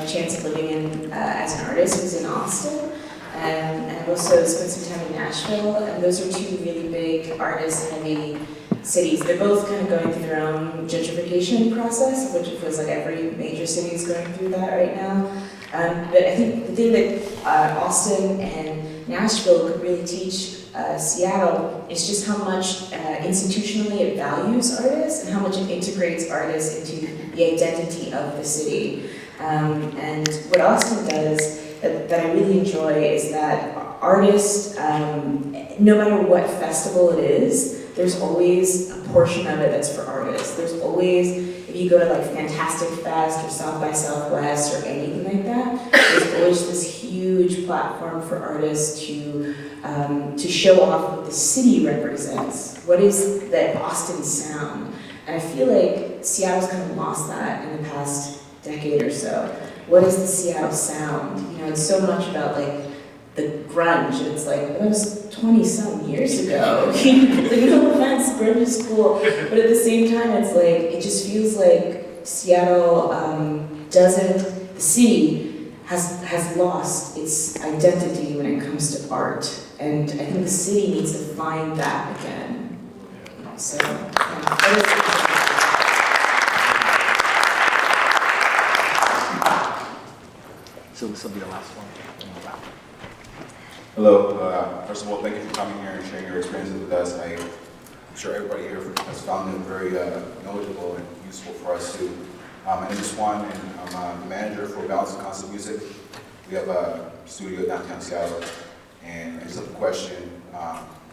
chance of living in as an artist was in Austin. And I've also spent some time in Nashville, and those are two really big artist-heavy cities. They're both kind of going through their own gentrification process, which it feels like every major city is going through that right now. But I think the thing that Austin and Nashville could really teach Seattle is just how much institutionally it values artists and how much it integrates artists into the identity of the city. And what Austin does that I really enjoy is that artists, no matter what festival it is, there's always a portion of it that's for artists. There's always, if you go to like Fantastic Fest or South by Southwest or anything like that, there's always this huge platform for artists to show off what the city represents. What is the Austin sound? And I feel like Seattle's kind of lost that in the past decade or so. What is the Seattle sound? You know, it's so much about like the grunge, and it's like, that was 20-some years ago. Like, no offense, grunge is cool, but at the same time, it's like, it just feels like Seattle the city has lost its identity when it comes to art, and I think the city needs to find that again. So, yeah. So this will be the last one. Hello. First of all, thank you for coming here and sharing your experiences with us. I'm sure everybody here has found it very knowledgeable and useful for us too. My name is Juan, and I'm the manager for Balance and Concert Music. We have a studio downtown Seattle, and I just have a question.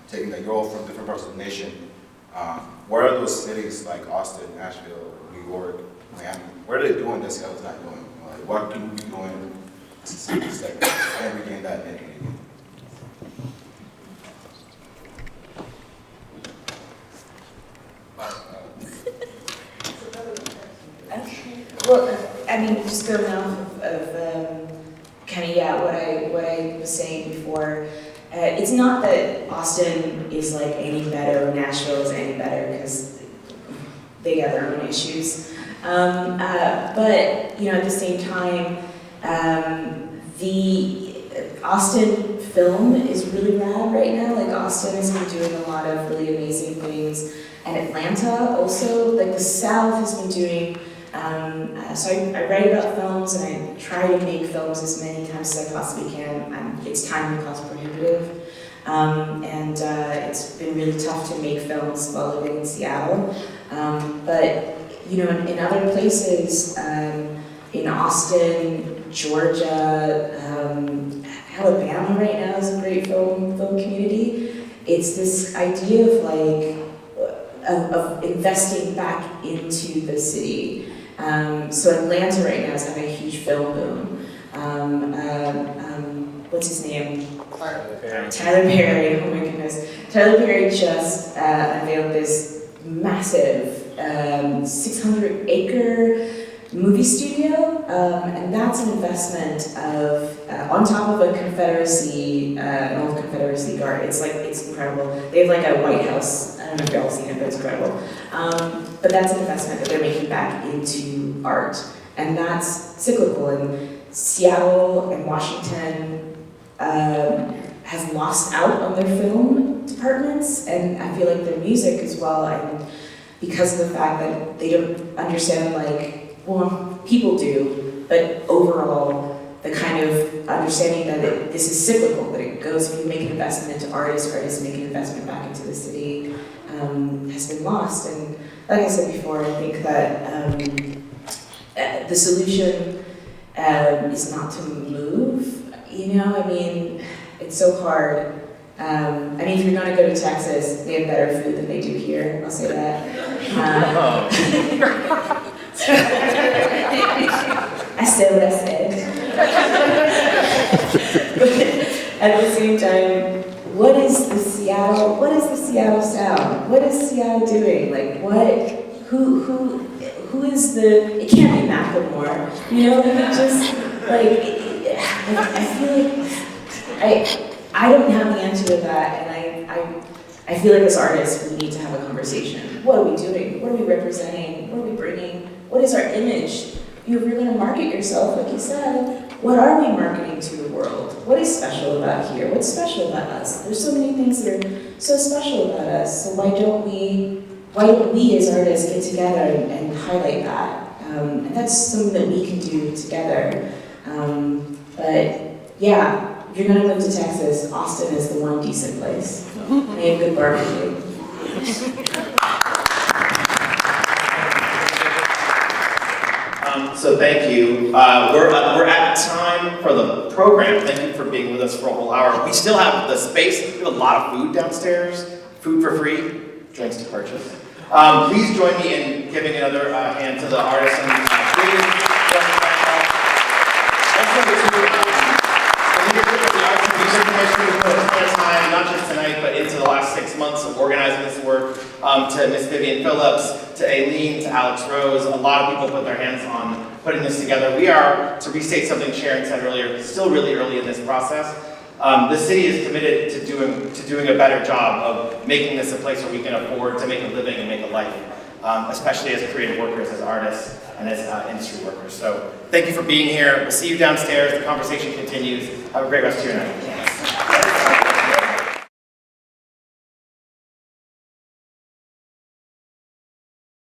Taking that you're all from different parts of the nation, where are those cities like Austin, Nashville, New York, Miami? What are they doing that Seattle's not doing? Like, what can we be doing to see this like and regain that identity? Well, I mean, just going off of kind of, what I was saying before, it's not that Austin is like any better or Nashville is any better, because they have their own issues. But, you know, at the same time, the Austin film is really rad right now. Like, Austin has been doing a lot of really amazing things. And Atlanta also, like the South has been doing, so I write about films and I try to make films as many times as I possibly can. It's time and cost prohibitive. And it's been really tough to make films while living in Seattle. But, you know, in other places, in Austin, Georgia, Alabama right now is a great film community. It's this idea of like, of investing back into the city. So Atlanta right now is having a huge film boom. What's his name? Tyler Perry, oh my goodness. Tyler Perry just unveiled this massive 600-acre movie studio, and that's an investment of, on top of a Confederacy, an old Confederacy guard. It's incredible. They have like a White House. I don't know if y'all seen it, but it's incredible. But that's an investment that they're making back into art, and that's cyclical. And Seattle and Washington has lost out on their film departments, and I feel like their music as well, and because of the fact that they don't understand, like, well, people do, but overall, the kind of understanding that this is cyclical, that it goes, if you make an investment into artists make an investment back into the city, has been lost. And like I said before, I think that the solution is not to move, you know, I mean, it's so hard. I mean, if you're going to go to Texas, they have better food than they do here, I'll say that. is Seattle doing? Like, who is the, it can't be Macklemore, you know, just, like, I feel like, I don't have the answer to that, and I feel like as artists, we need to have a conversation. What are we doing? What are we representing? What are we bringing? What is our image? If you're gonna market yourself, like you said, what are we marketing to the world? What is special about here? What's special about us? There's so many things that are so special about us, so why don't we as artists get together and highlight that? And that's something that we can do together. But yeah, if you're gonna move to Texas, Austin is the one decent place. They have good barbecue. So thank you. We're at time for the program. Thank you for being with us for a whole hour. We still have the space. We have a lot of food downstairs. Food for free, drinks to purchase. Please join me in giving another hand to the artists and the Arts and Music Commission who put a ton of time, not just tonight, but into the last 6 months of organizing this work. To Miss Vivian Phillips, to Aileen, to Alex Rose, a lot of people put their hands on putting this together. We are, to restate something Sharon said earlier, still really early in this process. The city is committed to doing a better job of making this a place where we can afford to make a living and make a life, especially as creative workers, as artists, and as industry workers. So thank you for being here. We'll see you downstairs. The conversation continues. Have a great rest of your night.